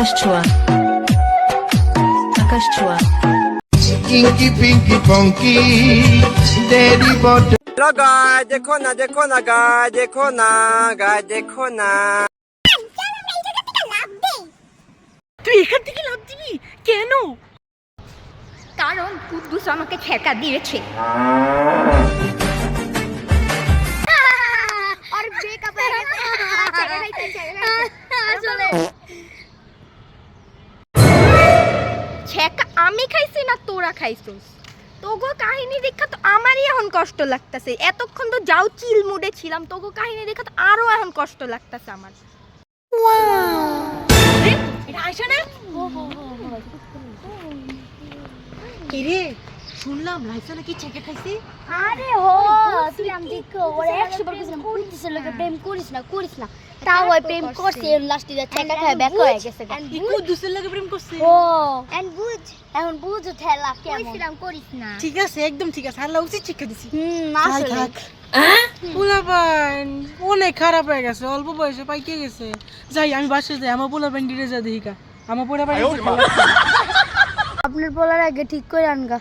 আকাশ ছোঁয়া আকাশ ছোঁয়া इंकी पिंकी पंकी तेरी बॉटल हेलो गाय देखो ना गाय देखो ना गाय देखो ना তুই এখান থেকে লাফ দিবি কেন? কারণ কুদ্দুস আমাকে ছেকা দিয়েছে। আর ব্রেকআপ হয়ে গেছে। আসলে ছেকা আমি খাইছি না তোরা খাইছিস? তোগো কাহিনী দেখা তো আমারই এখন কষ্ট লাগতেছে। এতক্ষণ তো যাও চিল মুডে ছিলাম, তোগো কাহিনী দেখা তো আরো এখন কষ্ট লাগতেছে আমার। এটা আয়শা না? কি রে শুনলাম লাইসা নাকি ছেঁকে খাইছে? আরে হো তুই আম দেখো ওরে 100 বার কইছিলাম কুদ্দুসের লগে প্রেম করিস না তাও ওই প্রেম করছে লাস্টে যা ছেকা খায় ব্যাক হয়ে গেছে। ই কুদ্দুসের লগে প্রেম করছে? ও এন্ড বুঝ এখন বুঝ ঠেলা কেমন কইছিলাম করিস না। ঠিক আছে একদম ঠিক আছে, আল্লাহ উচিত শিক্ষা দিছি। আসলে পোলাপান অনেক খারাপ হয়ে গেছে, অল্প বয়সে পাইকে গেছে। যাই আমি বাসায় যাই, আমার পোলাপান ডিরে যা দেখিকা আমার পোলাপান আপনার বলার আগে ঠিক করে আনগা।